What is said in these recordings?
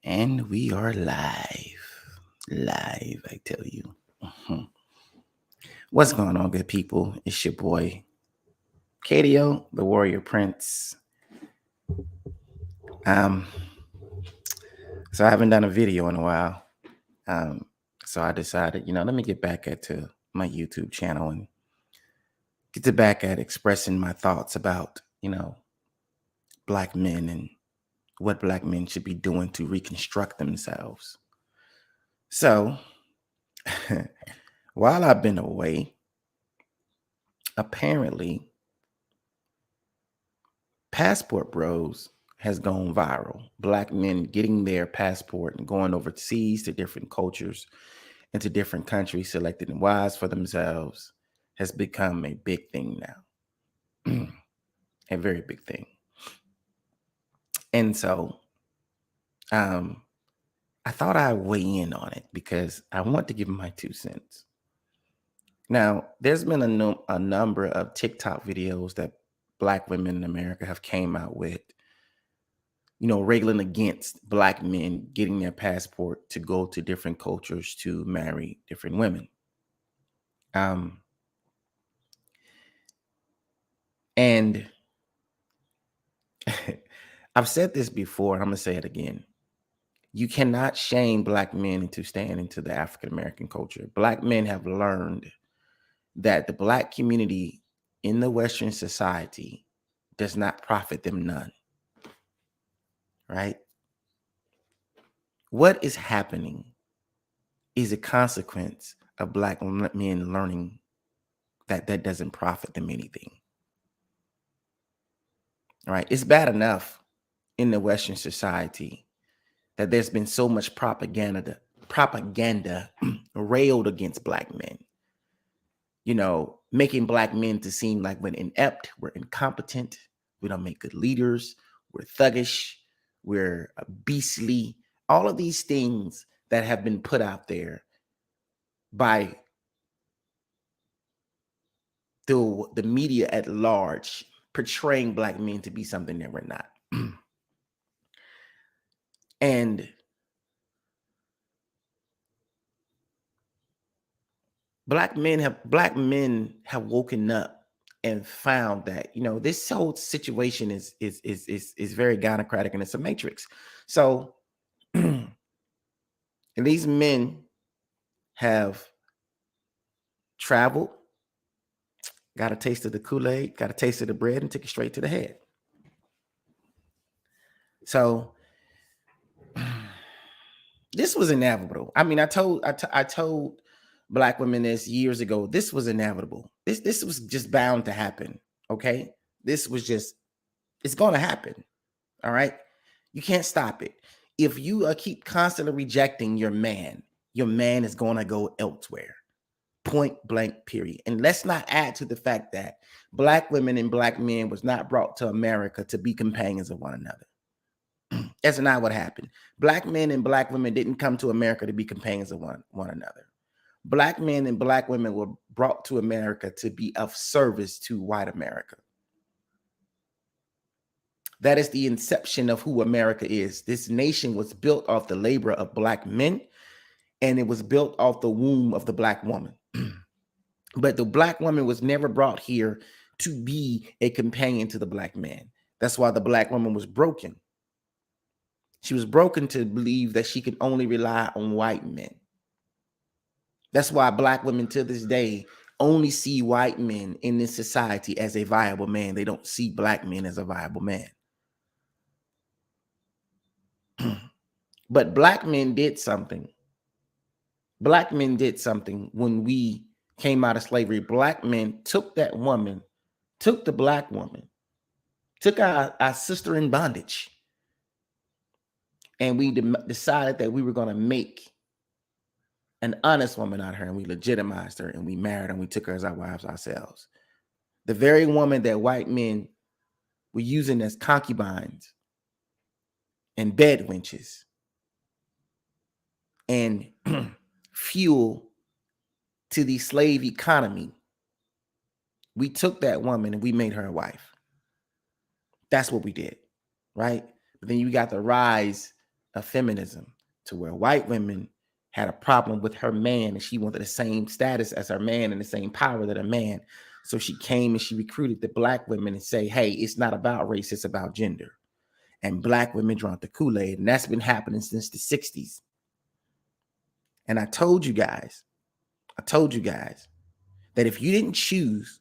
And we are live. Live, I tell you. Mhm. What's going on, good people? It's your boy, KDO, the Warrior Prince. Um, so I haven't done a video in a while. Um, so I decided, let me get back to my YouTube channel and get to back at expressing my thoughts about, black men and what black men should be doing to reconstruct themselves. So while I've been away, apparently Passport Bros has gone viral. Black men getting their passport and going overseas to different cultures and to different countries, selecting wives for themselves, has become a big thing now. A very big thing. And so um, I thought I'd weigh in on it because I want to give my 2 cents. Now, there's been a number of TikTok videos that black women in America have came out with, railing against black men getting their passport to go to different cultures to marry different women. Um, and I've said this before, and I'm gonna say it again. You cannot shame black men into staying into the African American culture. Black men have learned that the black community in the Western society does not profit them none. Right? What is happening is a consequence of black men learning that doesn't profit them anything. All right. It's bad enough in the Western society that there's been so much propaganda railed against black men, making black men to seem like we're inept, we're incompetent, we don't make good leaders, we're thuggish, we're beastly, all of these things that have been put out there by the media at large, portraying black men to be something that we're not. And black men have woken up and found that this whole situation is very gynocratic and it's a matrix. So and these men have traveled, got a taste of the Kool-Aid, got a taste of the bread, and took it straight to the head. So this was inevitable. I mean, I told black women this years ago. This was inevitable. This was just bound to happen. Okay, this was just it's going to happen. All right, you can't stop it. If you keep constantly rejecting your man is going to go elsewhere. Point blank. Period. And let's not add to the fact that black women and black men was not brought to America to be companions of one another. That's not what happened. Black men and black women didn't come to America to be companions of one another. Black men and black women were brought to America to be of service to white America. That is the inception of who America is. This nation was built off the labor of black men, and it was built off the womb of the black woman. But the black woman was never brought here to be a companion to the black man. That's why the black woman was broken. She was broken to believe that she could only rely on white men. That's why black women to this day only see white men in this society as a viable man. They don't see black men as a viable man. But black men did something. Black men did something when we came out of slavery. Black men took that woman, took the black woman, took our sister in bondage, and we decided that we were going to make an honest woman out of her, and we legitimized her, and we married her, and we took her as our wives ourselves. The very woman that white men were using as concubines and bed wenches and fuel to the slave economy, we took that woman and we made her a wife. That's what we did, right? But then you got the rise of feminism, to where white women had a problem with her man and she wanted the same status as her man and the same power that a man. So she came and she recruited the black women and say, hey, it's not about race, it's about gender. And black women drank the Kool-Aid. And that's been happening since the 60s. And I told you guys that if you didn't choose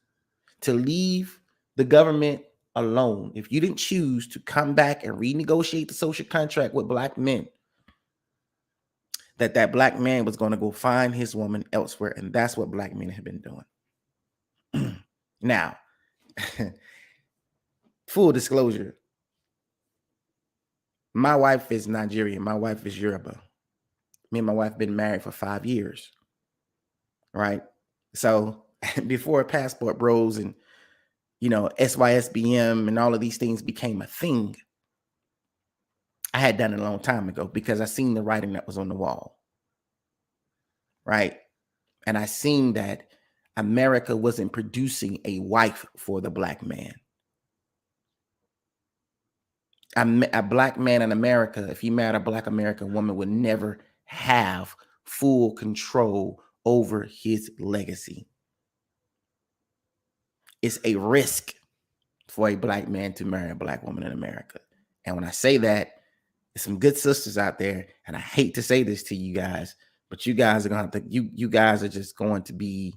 to leave the government alone, if you didn't choose to come back and renegotiate the social contract with black men, that black man was going to go find his woman elsewhere. And that's what black men have been doing. Now, full disclosure, my wife is Nigerian. My wife is Yoruba. Me and my wife been married for 5 years, right? So before Passport Bros and, SYSBM and all of these things became a thing, I had done it a long time ago because I seen the writing that was on the wall, right? And I seen that America wasn't producing a wife for the black man. A black man in America, if he married a black American woman, would never have full control over his legacy. It's a risk for a black man to marry a black woman in America. And when I say that, there's some good sisters out there, and I hate to say this to you guys, but you guys are gonna have to, you guys are just going to be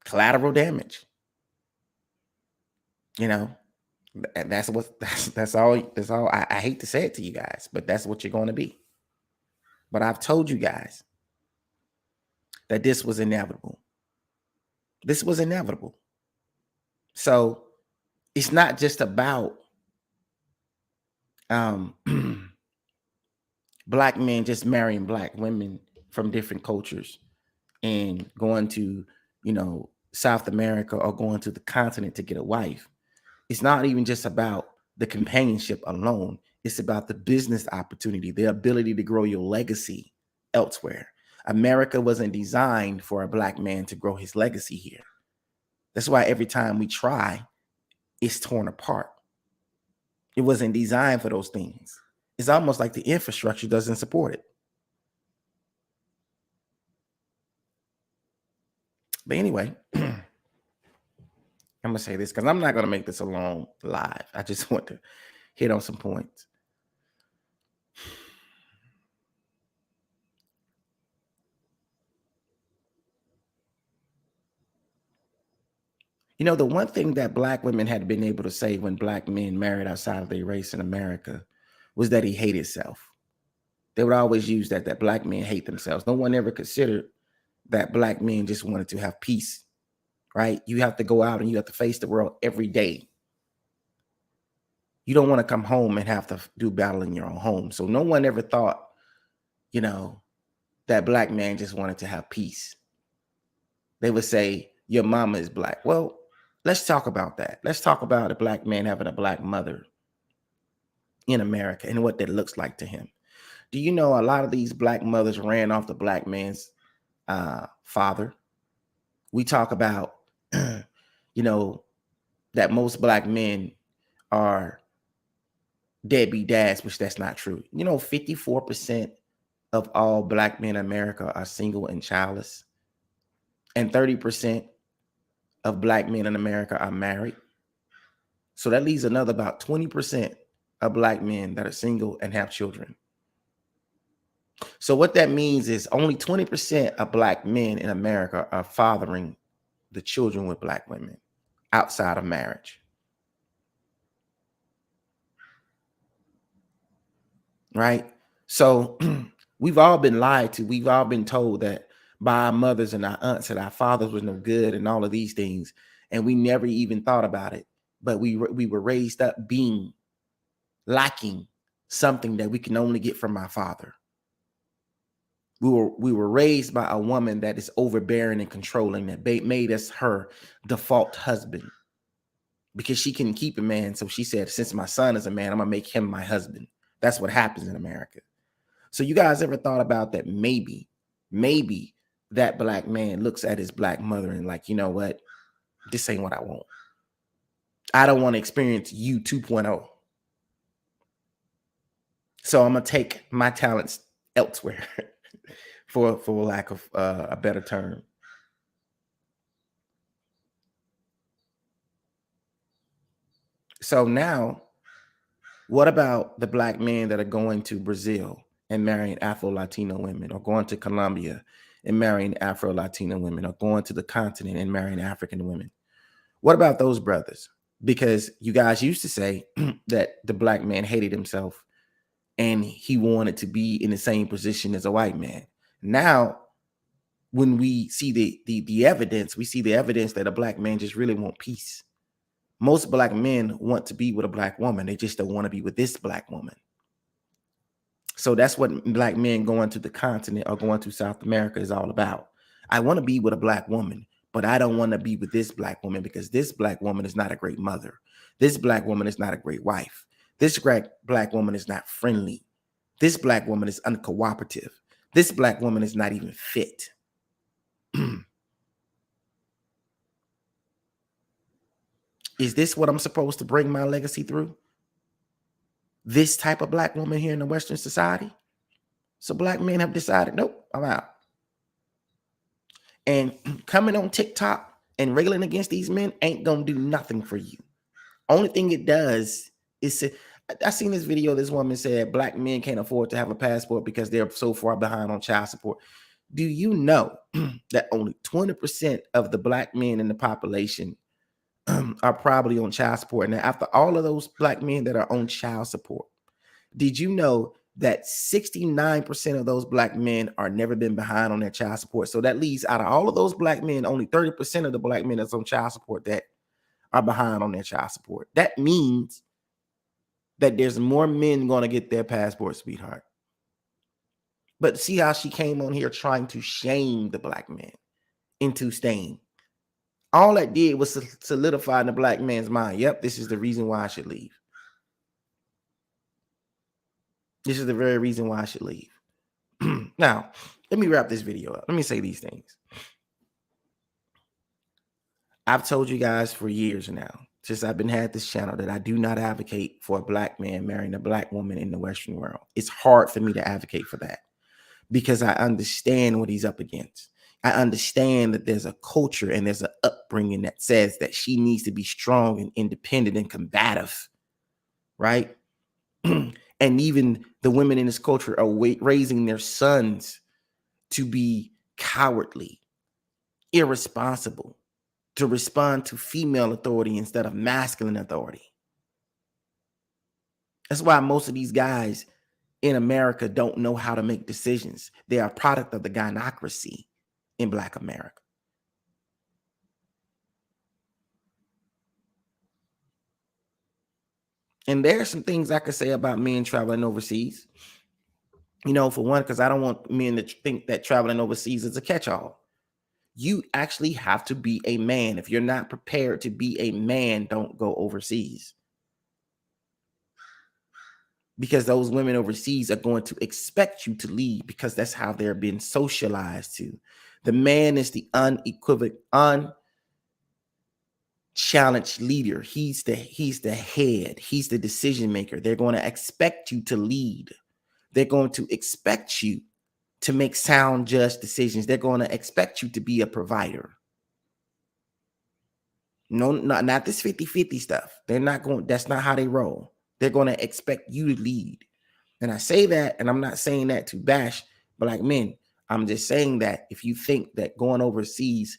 collateral damage. That's all. I hate to say it to you guys, but that's what you're going to be. But I've told you guys that this was inevitable. This was inevitable. So it's not just about black men just marrying black women from different cultures and going to, South America or going to the continent to get a wife. It's not even just about the companionship alone. It's about the business opportunity, the ability to grow your legacy elsewhere. America wasn't designed for a black man to grow his legacy here. That's why every time we try, it's torn apart. It wasn't designed for those things. It's almost like the infrastructure doesn't support it. But anyway, I'm going to say this because I'm not going to make this a long live. I just want to hit on some points. The one thing that black women had been able to say when black men married outside of their race in America was that he hated himself. They would always use that black men hate themselves. No one ever considered that black men just wanted to have peace, right? You have to go out and you have to face the world every day. You don't want to come home and have to do battle in your own home. So no one ever thought, that black man just wanted to have peace. They would say, your mama is black. Well, let's talk about that. Let's talk about a black man having a black mother in America and what that looks like to him. Do you know a lot of these black mothers ran off the black man's father? We talk about, that most black men are deadbeat dads, which that's not true. 54% of all black men in America are single and childless. And 30% of black men in America are married. So that leaves another about 20% of black men that are single and have children. So what that means is only 20% of black men in America are fathering the children with black women outside of marriage. Right? So we've all been lied to. We've all been told that by our mothers and our aunts that our fathers was no good and all of these things. And we never even thought about it. But we were raised up lacking something that we can only get from our father. We were raised by a woman that is overbearing and controlling, that made us her default husband because she couldn't keep a man. So she said, since my son is a man, I'm going to make him my husband. That's what happens in America. So you guys ever thought about that? Maybe that black man looks at his black mother and like, you know what? This ain't what I want. I don't want to experience you 2.0. So I'm gonna take my talents elsewhere, for lack of a better term. So now, what about the black men that are going to Brazil and marrying Afro-Latino women, or going to Colombia and marrying Afro-Latino women, or going to the continent and marrying African women? What about those brothers? Because you guys used to say that the black man hated himself and he wanted to be in the same position as a white man. Now, when we see the evidence, we see the evidence that a black man just really want peace. Most black men want to be with a black woman. They just don't want to be with this black woman. So that's what black men going to the continent or going to South America is all about. I want to be with a black woman, but I don't want to be with this black woman because this black woman is not a great mother. This black woman is not a great wife. This black woman is not friendly. This black woman is uncooperative. This black woman is not even fit. Is this what I'm supposed to bring my legacy through? This type of black woman here in the Western society? So black men have decided, nope, I'm out. And coming on TikTok and railing against these men ain't gonna do nothing for you. Only thing it does is I seen this video. This woman said black men can't afford to have a passport because they're so far behind on child support. Do you know that only 20% of the black men in the population are probably on child support? Now, after all of those black men that are on child support, did you know that 69% of those black men are never been behind on their child support? So that leaves, out of all of those black men, only 30% of the black men that's on child support that are behind on their child support. That means that there's more men going to get their passport, sweetheart. But see how she came on here trying to shame the black man into staying. All that did was solidify in the black man's mind, yep, this is the reason why I should leave. This is the very reason why I should leave. Now, let me wrap this video up. Let me say these things. I've told you guys for years now, since I've been had this channel, that I do not advocate for a black man marrying a black woman in the Western world. It's hard for me to advocate for that because I understand what he's up against. I understand that there's a culture and there's an upbringing that says that she needs to be strong and independent and combative, right? And even the women in this culture are raising their sons to be cowardly, irresponsible, to respond to female authority instead of masculine authority. That's why most of these guys in America don't know how to make decisions. They are a product of the gynocracy in Black America. And there are some things I could say about men traveling overseas. You know, for one, because I don't want men to think that traveling overseas is a catch-all. You actually have to be a man. If you're not prepared to be a man, don't go overseas. Because those women overseas are going to expect you to leave because that's how they're being socialized to. The man is the unequivocal, unchallenged leader. He's the head. He's the decision maker. They're going to expect you to lead. They're going to expect you to make sound, just decisions. They're going to expect you to be a provider. No, not this 50-50 stuff. They're not going, that's not how they roll. They're going to expect you to lead. And I say that, and I'm not saying that to bash black men. I'm just saying that if you think that going overseas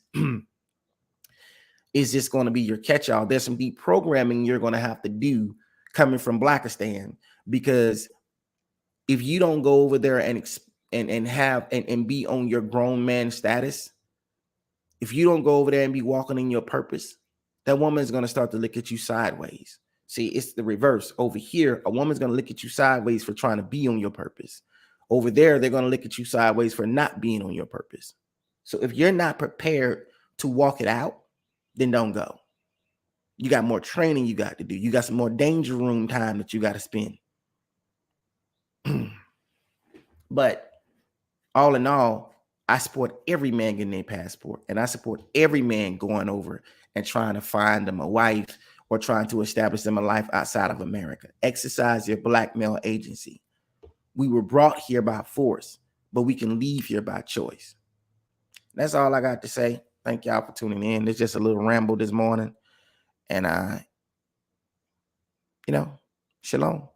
is just going to be your catch-all, there's some deep programming you're going to have to do coming from Blackistan. Because if you don't go over there and have and be on your grown man status, if you don't go over there and be walking in your purpose, that woman is going to start to look at you sideways. See, it's the reverse. Over here, a woman's going to look at you sideways for trying to be on your purpose. Over there, they're going to look at you sideways for not being on your purpose. So if you're not prepared to walk it out, then don't go. You got more training you got to do. You got some more danger room time that you got to spend. But all in all, I support every man getting their passport, and I support every man going over and trying to find them a wife or trying to establish them a life outside of America. Exercise your black male agency. We were brought here by force, but we can leave here by choice. That's all I got to say. Thank y'all for tuning in. It's just a little ramble this morning. And shalom.